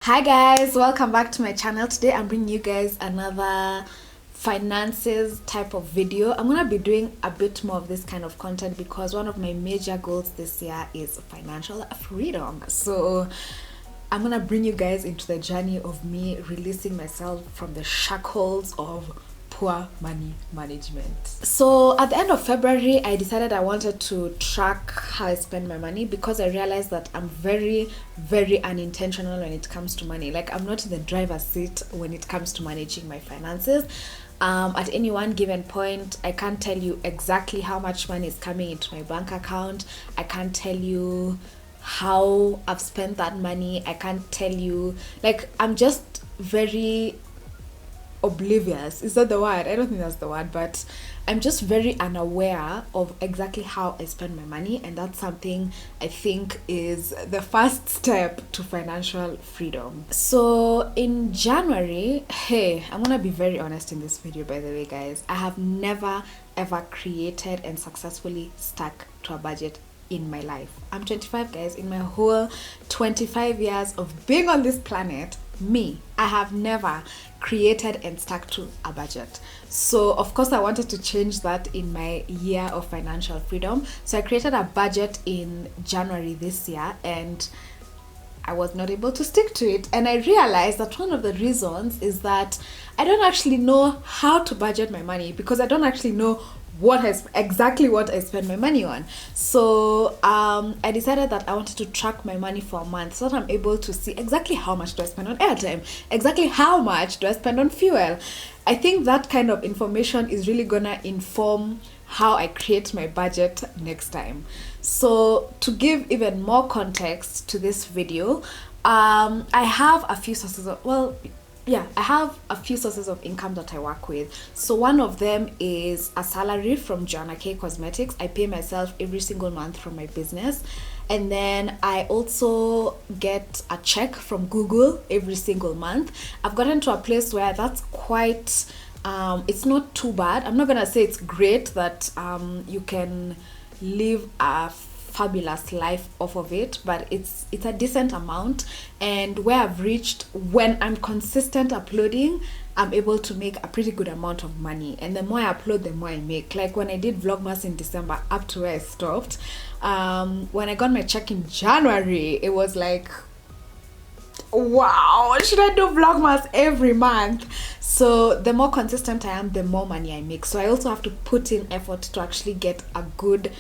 Hi guys, welcome back to my channel. Today I'm bringing you guys another finances type of video. I'm gonna be doing a bit more of this kind of content because one of my major goals this year is financial freedom. So I'm gonna bring you guys into the journey of me releasing myself from the shackles of poor money management. So at the end of February, I decided I wanted to track how I spend my money because I realized that I'm very unintentional when it comes to money. Like, I'm not in the driver's seat when it comes to managing my finances. At any one given point, I can't tell you exactly how much money is coming into my bank account. I can't tell you how I've spent that money. I can't tell you, like, I'm just very oblivious. Is that the word? I don't think that's the word, but I'm just very unaware of exactly how I spend my money, and that's something I think is the first step to financial freedom. So in January, hey, I'm gonna be very honest in this video, by the way, guys. I have never ever created and successfully stuck to a budget in my life. I'm 25, guys. In my whole 25 years of being on this planet, I have never created and stuck to a budget. So of course I wanted to change that in my year of financial freedom. So I created a budget in January this year, and I was not able to stick to it. And I realized that one of the reasons is that I don't actually know how to budget my money because I don't actually know exactly what I spend my money on. So I decided that I wanted to track my money for a month so that I'm able to see exactly how much do I spend on airtime, exactly how much do I spend on fuel. I think that kind of information is really gonna inform how I create my budget next time. So to give even more context to this video, I have a few sources of, I have a few sources of income that I work with. So one of them is a salary from Joanna K Cosmetics. I pay myself every single month from my business. And then I also get a check from Google every single month. I've gotten to a place where that's quite, it's not too bad. I'm not gonna say it's great that you can live a fabulous life off of it, but it's a decent amount. And where I've reached, when I'm consistent uploading, I'm able to make a pretty good amount of money. And the more I upload, the more I make. Like when I did Vlogmas in December up to where I stopped, when I got my check in January, it was like, wow, should I do Vlogmas every month? So the more consistent I am, the more money I make. So I also have to put in effort to actually get a good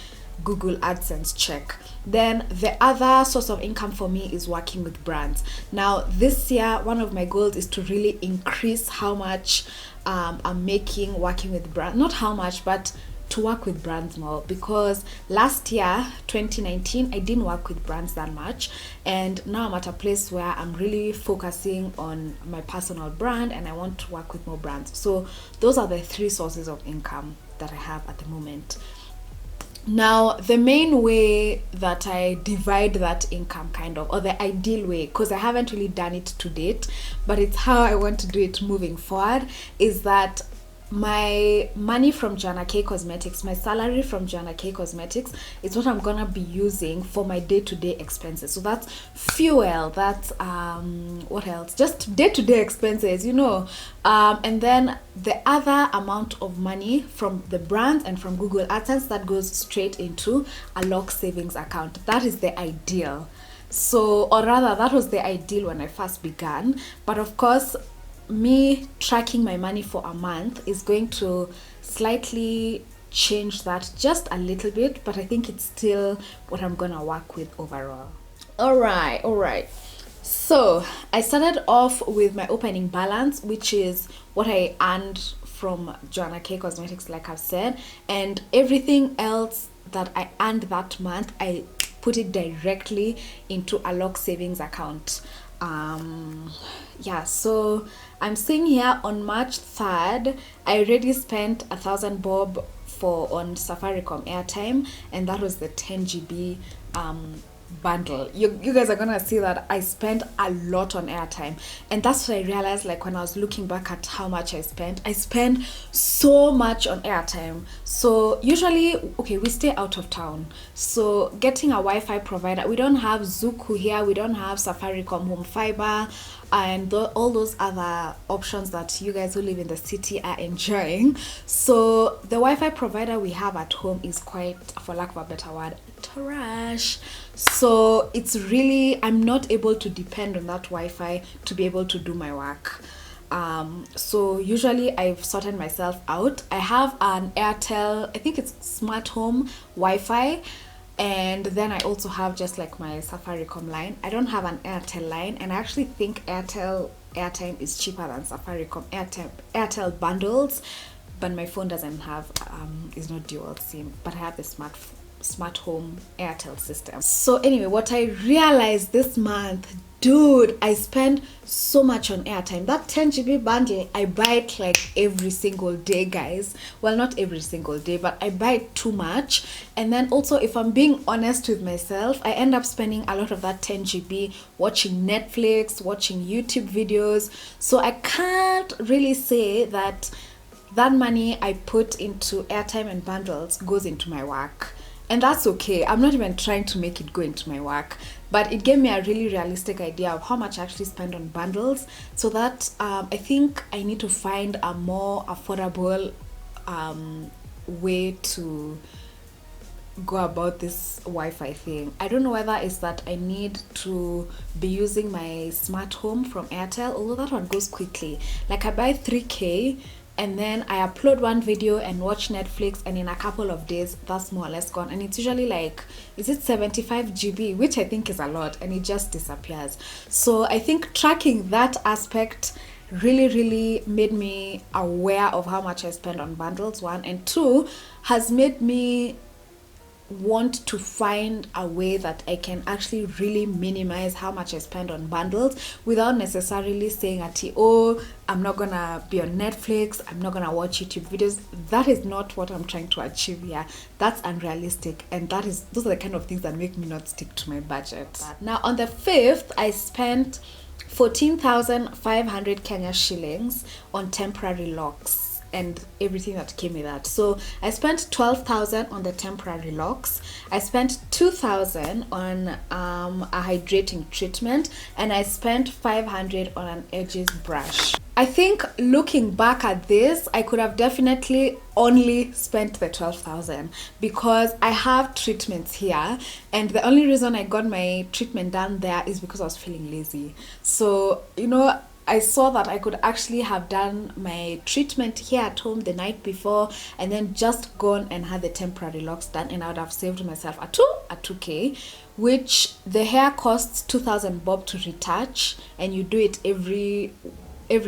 Google AdSense check. Then the other source of income for me is working with brands. Now this year, one of my goals is to really increase how much I'm making working with brands. Not how much, but to work with brands more, because last year 2019 I didn't work with brands that much, and now I'm at a place where I'm really focusing on my personal brand and I want to work with more brands. So those are the three sources of income that I have at the moment. Now the main way that I divide that income, kind of, or the ideal way, because I haven't really done it to date, but it's how I want to do it moving forward, is that my money from Joanna K Cosmetics, my salary from Joanna K Cosmetics, is what I'm gonna be using for my day-to-day expenses. So that's fuel, that's what else, just day-to-day expenses, you know. And then the other amount of money from the brand and from Google AdSense, that goes straight into a lock savings account. That is the ideal. So, or rather, that was the ideal when I first began. But of course, me tracking my money for a month is going to slightly change that just a little bit, but I think it's still what I'm gonna work with overall. All right. So I started off with my opening balance, which is what I earned from Joanna K Cosmetics, like I've said, and everything else that I earned that month, I put it directly into a lock savings account. So I'm seeing here on March 3rd, I already spent 1,000 bob on Safaricom airtime, and that was the 10 GB bundle. You guys are gonna see that I spent a lot on airtime, and that's what I realized. Like when I was looking back at how much I spent so much on airtime. So usually, okay, we stay out of town, so getting a Wi-Fi provider, we don't have Zuku here, we don't have Safaricom home fiber and all those other options that you guys who live in the city are enjoying. So the Wi-Fi provider we have at home is quite, for lack of a better word, trash. So it's really, I'm not able to depend on that Wi-Fi to be able to do my work. So usually I've sorted myself out. I have an Airtel, I think it's smart home Wi-Fi, and then I also have just like my Safaricom line. I don't have an Airtel line, and I actually think Airtel airtime is cheaper than Safaricom Airtel bundles, but my phone doesn't have is not dual SIM, but I have the smart home Airtel system. So anyway, what I realized this month, dude, I spend so much on airtime. That 10 GB bundle, I buy it like every single day, guys. Well, not every single day, but I buy it too much. And then also, if I'm being honest with myself, I end up spending a lot of that 10 GB watching Netflix, watching YouTube videos. So I can't really say that that money I put into airtime and bundles goes into my work. And that's okay. I'm not even trying to make it go into my work, but it gave me a really realistic idea of how much I actually spend on bundles, so that I think I need to find a more affordable way to go about this Wi-Fi thing. I don't know whether it's that I need to be using my smart home from Airtel, although that one goes quickly. Like I buy 3K, and then I upload one video and watch Netflix, and in a couple of days that's more or less gone. And it's usually like, is it 75 GB, which I think is a lot, and it just disappears. So I think tracking that aspect really made me aware of how much I spend on bundles, one, and two, has made me want to find a way that I can actually really minimize how much I spend on bundles without necessarily saying at oh, I'm not gonna be on Netflix, I'm not gonna watch YouTube videos. That is not what I'm trying to achieve here. That's unrealistic, and those are the kind of things that make me not stick to my budget. Now on the 5th, I spent 14,500 Kenya shillings on temporary locks and everything that came with that. So I spent 12,000 on the temporary locks, I spent 2,000 on a hydrating treatment, and I spent 500 on an edges brush. I think looking back at this, I could have definitely only spent the 12,000 because I have treatments here, and the only reason I got my treatment done there is because I was feeling lazy. So, you know, I saw that I could actually have done my treatment here at home the night before and then just gone and had the temporary locks done, and I would have saved myself a 2K, which the hair costs 2,000 bob to retouch, and you do it every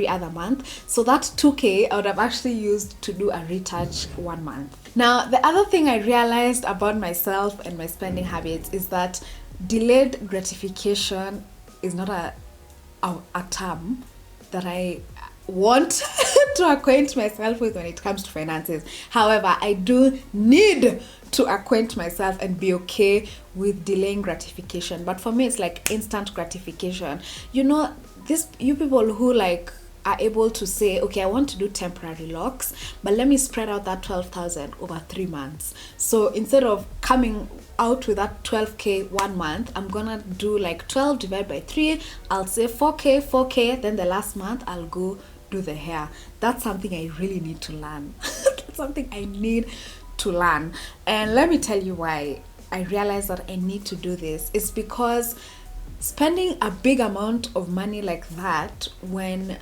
other month. So that 2K I would have actually used to do a retouch 1 month. Now, the other thing I realized about myself and my spending habits is that delayed gratification is not a term that I want to acquaint myself with when it comes to finances. However, I do need to acquaint myself and be okay with delaying gratification. But for me, it's like instant gratification. You know, you people who like are able to say, okay, I want to do temporary locks, but let me spread out that 12,000 over 3 months. So instead of coming out with that 12K 1 month, I'm gonna do like 12 divided by 3. I'll say 4K, then the last month I'll go do the hair. That's something I really need to learn. That's something I need to learn. And let me tell you why I realized that I need to do this. It's because spending a big amount of money like that when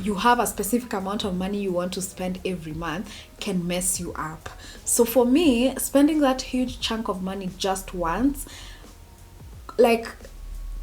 you have a specific amount of money you want to spend every month can mess you up. So for me, spending that huge chunk of money just once like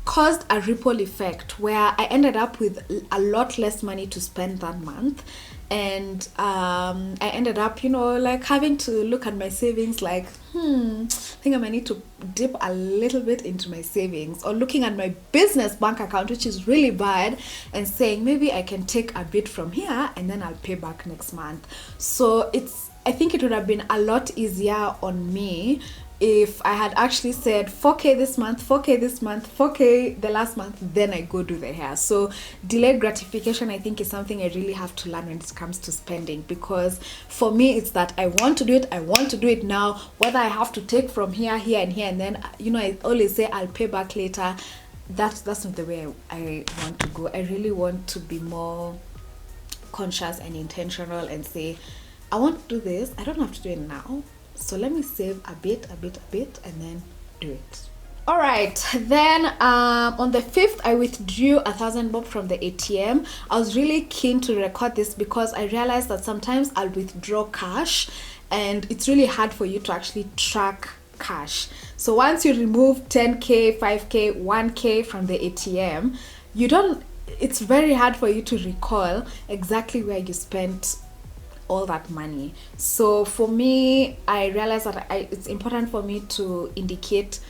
caused a ripple effect where I ended up with a lot less money to spend that month. And I ended up, you know, like having to look at my savings like, I think I might need to dip a little bit into my savings, or looking at my business bank account, which is really bad, and saying maybe I can take a bit from here and then I'll pay back next month. So I think it would have been a lot easier on me if I had actually said 4K this month, 4K this month, 4K the last month, then I go do the hair. So delayed gratification, I think, is something I really have to learn when it comes to spending, because for me it's that I want to do it now, whether I have to take from here and here, and then, you know, I always say I'll pay back later. That's not the way I want to go. I really want to be more conscious and intentional and say, I want to do this, I don't have to do it now, so let me save a bit, and then do it. All right, then on the 5th, I withdrew 1,000 bob from the ATM. I was really keen to record this because I realized that sometimes I'll withdraw cash and it's really hard for you to actually track cash. So once you remove 10K, 5K, 1K from the ATM, it's very hard for you to recall exactly where you spent all that money. So for me, I realized that it's important for me to indicate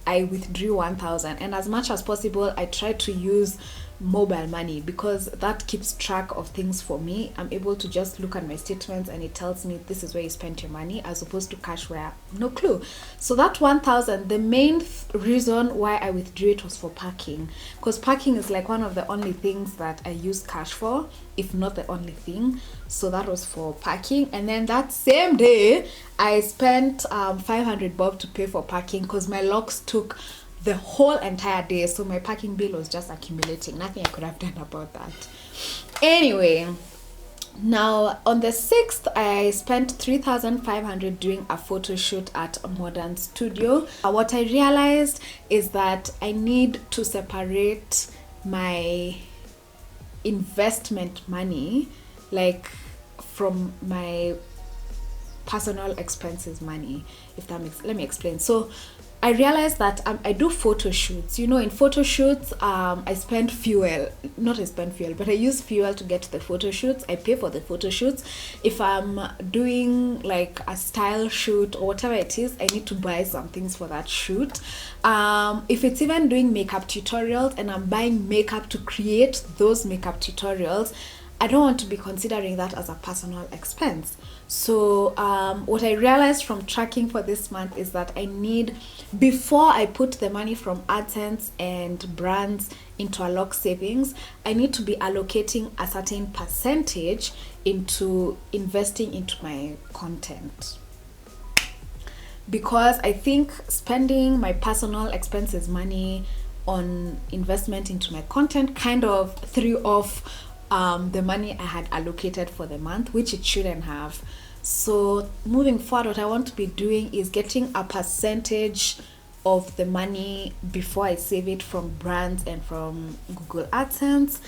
I withdrew 1,000, and as much as possible I try to use mobile money because that keeps track of things for me. I'm able to just look at my statements and it tells me this is where you spent your money, as opposed to cash where no clue. So that 1,000, the main reason why I withdrew it was for parking, because parking is like one of the only things that I use cash for, if not the only thing. So that was for parking. And then that same day I spent 500 bob to pay for parking because my locks took the whole entire day, so my parking bill was just accumulating. Nothing I could have done about that. Anyway, now on the 6th, I spent 3,500 doing a photo shoot at a modern studio. What I realized is that I need to separate my investment money, like, from my personal expenses money, if that makes, let me explain. So I realized that I do photo shoots. You know, in photo shoots, I spend fuel. Not I spend fuel, but I use fuel to get to the photo shoots. I pay for the photo shoots. If I'm doing like a style shoot or whatever it is, I need to buy some things for that shoot. If it's even doing makeup tutorials and I'm buying makeup to create those makeup tutorials, I don't want to be considering that as a personal expense. So what I realized from tracking for this month is that I need, before I put the money from AdSense and brands into a lock savings, I need to be allocating a certain percentage into investing into my content. Because I think spending my personal expenses money on investment into my content kind of threw off the money I had allocated for the month, which it shouldn't have. So moving forward, what I want to be doing is getting a percentage of the money before I save it from brands and from Google AdSense,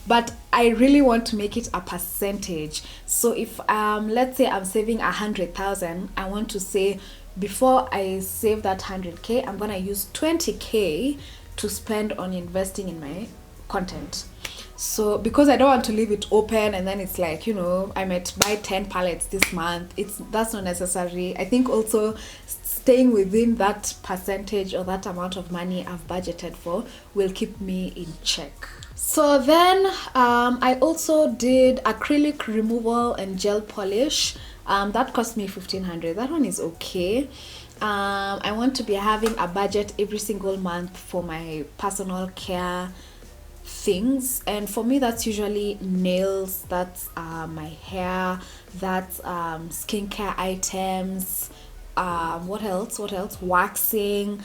but I really want to make it a percentage. So if let's say I'm saving 100,000, I want to say before I save that 100K, I'm gonna use 20K to spend on investing in my content. So because I don't want to leave it open and then it's like, you know, I might buy 10 palettes this month, that's not necessary. I think also staying within that percentage or that amount of money I've budgeted for will keep me in check. So then I also did acrylic removal and gel polish. That cost me 1,500. That one is okay. I want to be having a budget every single month for my personal care things, and for me that's usually nails, that's my hair, that's skincare items, what else, waxing,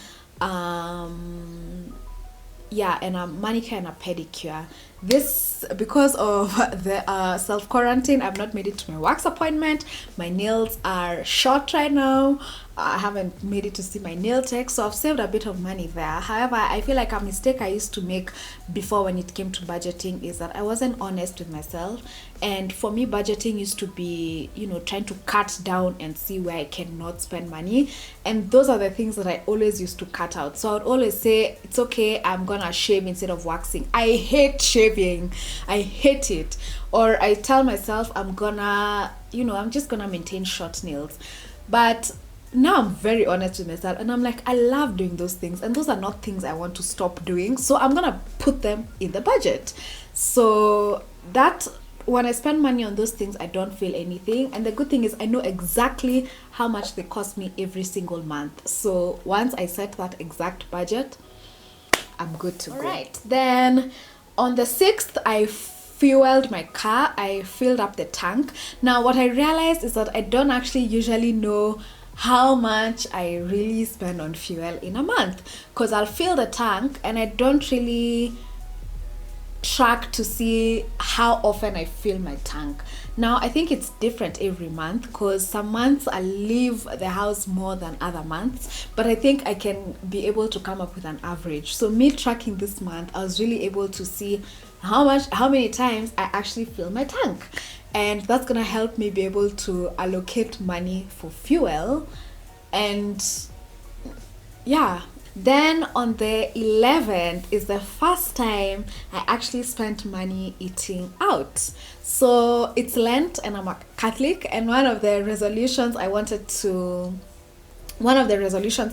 yeah, and a manicure and a pedicure. This, because of the self-quarantine, I've not made it to my wax appointment. My nails are short right now. I haven't made it to see my nail tech, so I've saved a bit of money there. However, I feel like a mistake I used to make before when it came to budgeting is that I wasn't honest with myself. And for me, budgeting used to be, you know, trying to cut down and see where I cannot spend money. And those are the things that I always used to cut out. So I would always say, it's okay, I'm gonna shave instead of waxing. I hate shaving. I hate it. Or I tell myself I'm gonna, you know, I'm just gonna maintain short nails. But now I'm very honest with myself and I'm like, I love doing those things and those are not things I want to stop doing, so I'm gonna put them in the budget. So that when I spend money on those things, I don't feel anything. And the good thing is I know exactly how much they cost me every single month. So once I set that exact budget, I'm good to go. Right. Then on the 6th, I fueled my car. I filled up the tank. Now what I realized is that I don't actually usually know how much I really spend on fuel in a month, because I'll fill the tank and I don't really track to see how often I fill my tank. Now I think it's different every month, because some months I leave the house more than other months, but I think I can be able to come up with an average. So me tracking this month, I was really able to see how many times I actually fill my tank, and that's gonna help me be able to allocate money for fuel. And yeah, then on the 11th is the first time I actually spent money eating out. So it's Lent and I'm a Catholic, and one of the resolutions I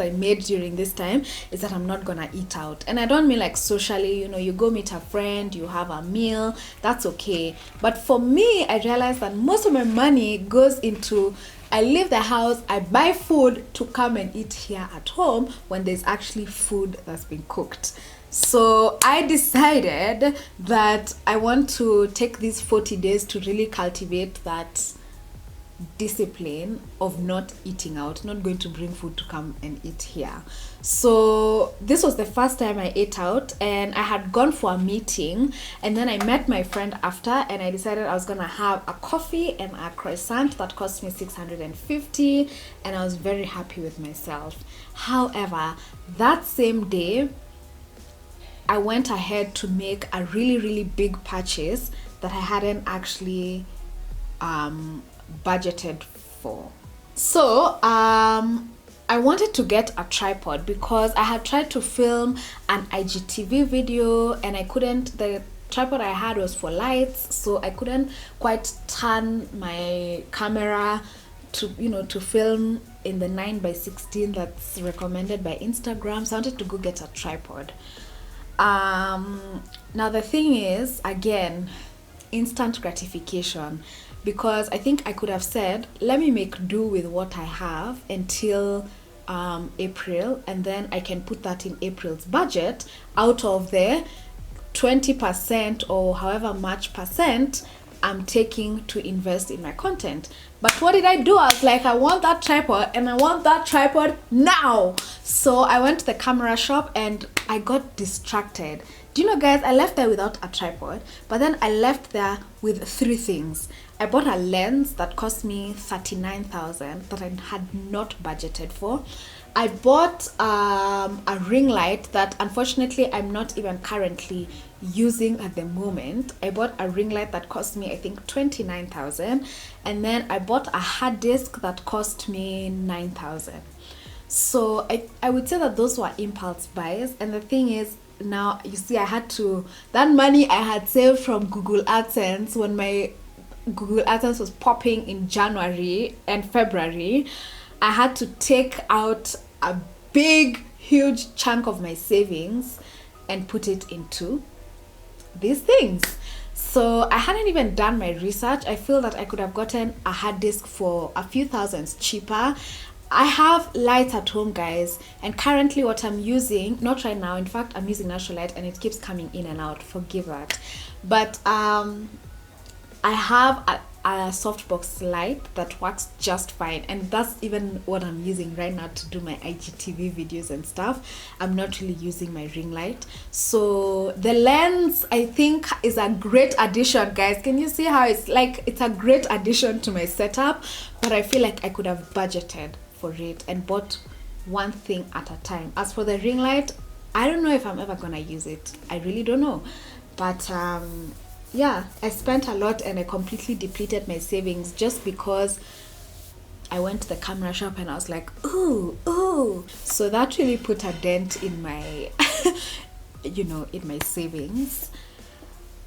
made during this time is that I'm not gonna eat out. And I don't mean like socially, you go meet a friend, you have a meal, that's okay. But for me, I realized that most of my money goes into, I leave the house, I buy food to come and eat here at home when there's actually food that's been cooked. So I decided that I want to take these 40 days to really cultivate that discipline of not eating out, not going to bring food to come and eat here. So this was the first time I ate out, and I had gone for a meeting, and then I met my friend after, and I decided I was gonna have a coffee and a croissant that cost me 650, and I was very happy with myself. However, that same day I went ahead to make a really big purchase that I hadn't actually budgeted for. So I wanted to get a tripod because I had tried to film an IGTV video and I couldn't. The tripod I had was for lights, so I couldn't quite turn my camera to film in the 9x16 that's recommended by Instagram. So I wanted to go get a tripod. Now the thing is, again, instant gratification, because I think I could have said, let me make do with what I have until April, and then I can put that in April's budget out of the 20% or however much percent I'm taking to invest in my content. But what did I do? I was like, I want that tripod and I want that tripod now. So I went to the camera shop and I got distracted. Do you know, guys, I left there without a tripod, but then I left there with 3 things. I bought a lens that cost me 39,000 that I had not budgeted for. I bought a ring light that unfortunately I'm not even currently using at the moment. I bought a ring light that cost me, I think, 29,000, and then I bought a hard disk that cost me 9,000. So I would say that those were impulse buys. And the thing is, now you see, I had to, that money I had saved from Google AdSense when my Google AdSense was popping in January and February, I had to take out a big, huge chunk of my savings and put it into these things. So I hadn't even done my research. I feel that I could have gotten a hard disk for a few thousands cheaper. I have lights at home, guys, and currently what I'm using, not right now, in fact I'm using natural light and it keeps coming in and out, forgive that, but I have a softbox light that works just fine, and that's even what I'm using right now to do my IGTV videos and stuff. I'm not really using my ring light. So the lens, I think, is a great addition, guys. Can you see how it's like, it's a great addition to my setup, but I feel like I could have budgeted for it and bought one thing at a time. As for the ring light, I don't know if I'm ever gonna use it. I really don't know, but yeah, I spent a lot and I completely depleted my savings just because I went to the camera shop and I was like, ooh. So that really put a dent in my in my savings.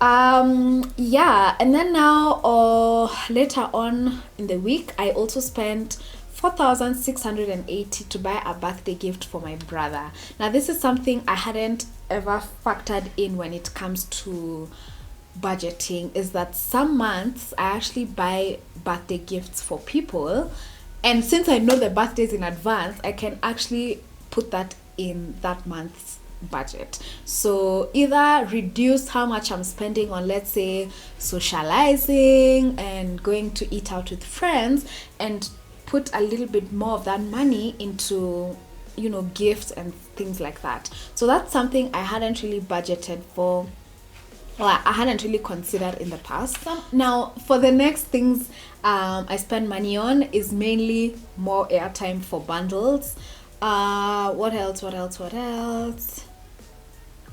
Yeah, and then now later on in the week I also spent 4,680 to buy a birthday gift for my brother. Now this is something I hadn't ever factored in when it comes to budgeting is that some months I actually buy birthday gifts for people, and since I know the birthdays in advance, I can actually put that in that month's budget. So either reduce how much I'm spending on, let's say, socializing and going to eat out with friends, and put a little bit more of that money into, you know, gifts and things like that. So that's something I hadn't really budgeted for, well, I hadn't really considered in the past. Now, for the next things I spend money on is mainly more airtime for bundles. What else?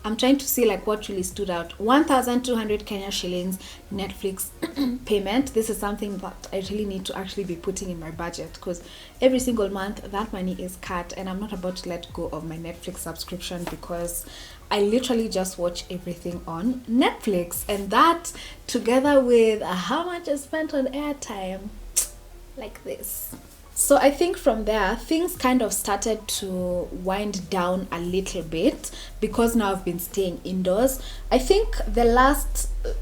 I'm trying to see like what really stood out. 1,200 Kenya shillings Netflix payment. This is something that I really need to actually be putting in my budget, because every single month that money is cut, and I'm not about to let go of my Netflix subscription, because I literally just watch everything on Netflix, and that together with how much I spent on airtime, like this. So I think from there, things kind of started to wind down a little bit, because now I've been staying indoors. I think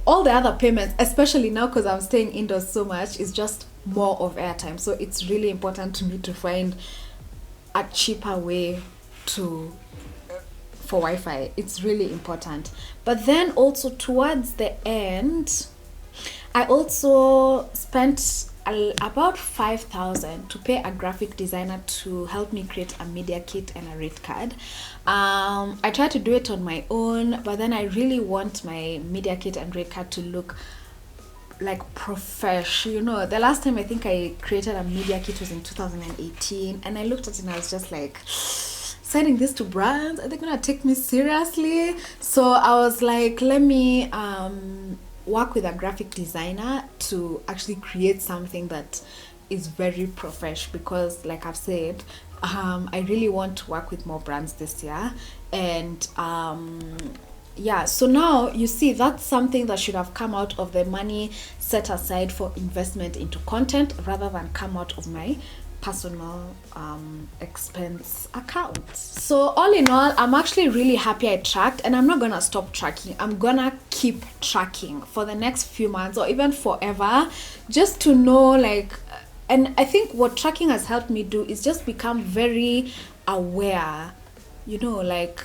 all the other payments, especially now because I'm staying indoors so much, is just more of airtime. So it's really important to me to find a cheaper way for Wi-Fi. It's really important. But then also towards the end, I also spent about 5,000 to pay a graphic designer to help me create a media kit and a rate card. I tried to do it on my own, but then I really want my media kit and rate card to look like professional. You know, the last time I think I created a media kit was in 2018, and I looked at it and I was just like, sending this to brands, are they gonna take me seriously? So I was like, let me work with a graphic designer to actually create something that is very professional, because like I've said, I really want to work with more brands this year. And yeah, so now you see that's something that should have come out of the money set aside for investment into content, rather than come out of my personal expense account. So all in all, I'm actually really happy I tracked, and I'm not gonna stop tracking. I'm gonna keep tracking for the next few months or even forever, just to know, like, and I think what tracking has helped me do is just become very aware, you know, like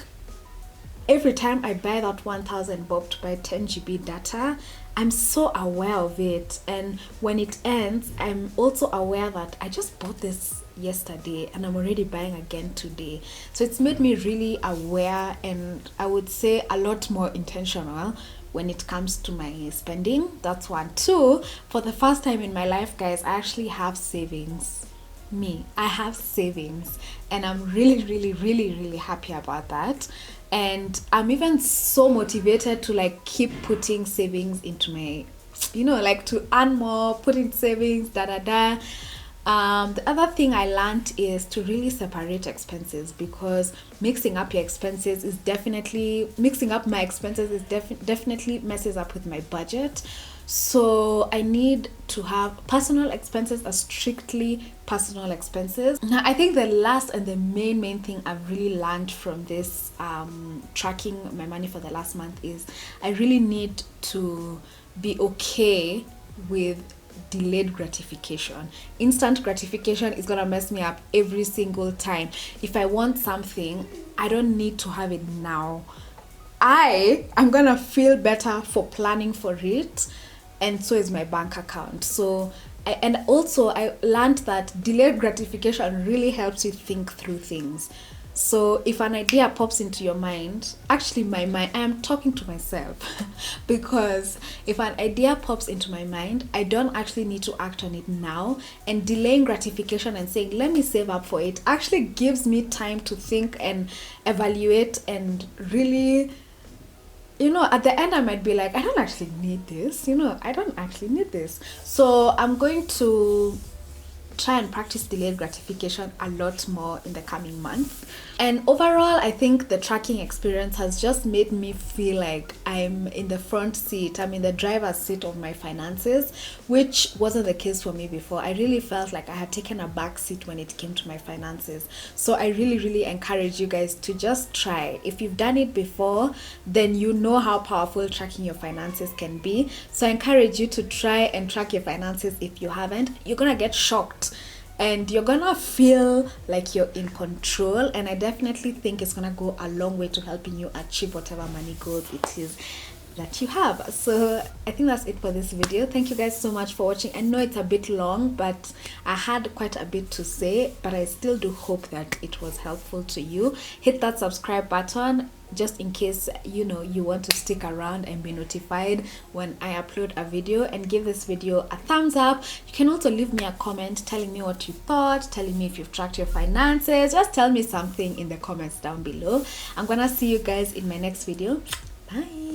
every time I buy that 1,000 bob to buy 10 GB data, I'm so aware of it. And when it ends, I'm also aware that I just bought this yesterday and I'm already buying again today. So it's made me really aware, and I would say a lot more intentional when it comes to my spending. That's one. Two, for the first time in my life, guys, I actually have savings. I have savings, and I'm really, really, really, really happy about that. And I'm even so motivated to like keep putting savings into my, you know, like to earn more, put in savings, The other thing I learned is to really separate expenses, because mixing up my expenses is definitely messes up with my budget. So I need to have personal expenses as strictly personal expenses. Now, I think the last and the main thing I've really learned from this tracking my money for the last month is I really need to be okay with delayed gratification. Instant gratification is gonna mess me up every single time. If I want something, I don't need to have it now. I'm gonna feel better for planning for it, and so is my bank account. So I learned that delayed gratification really helps you think through things. So if an idea pops into your mind, actually I am talking to myself because if an idea pops into my mind, I don't actually need to act on it now, and delaying gratification and saying let me save up for it actually gives me time to think and evaluate, and really, you know, at the end I might be like, I don't actually need this, I don't actually need this. So I'm going to try and practice delayed gratification a lot more in the coming months. And overall, I think the tracking experience has just made me feel like I'm in the front seat. I'm in the driver's seat of my finances, which wasn't the case for me before. I really felt like I had taken a back seat when it came to my finances. So I really encourage you guys to just try. If you've done it before, then you know how powerful tracking your finances can be. So I encourage you to try and track your finances. If you haven't, you're gonna get shocked and you're gonna feel like you're in control, and I definitely think it's gonna go a long way to helping you achieve whatever money goals it is that you have. So I think that's it for this video. Thank you guys so much for watching. I know it's a bit long, but I had quite a bit to say, but I still do hope that it was helpful to you. Hit that subscribe button just in case you want to stick around and be notified when I upload a video, and give this video a thumbs up. You can also leave me a comment telling me what you thought, telling me if you've tracked your finances. Just tell me something in the comments down below. I'm gonna see you guys in my next video. Bye.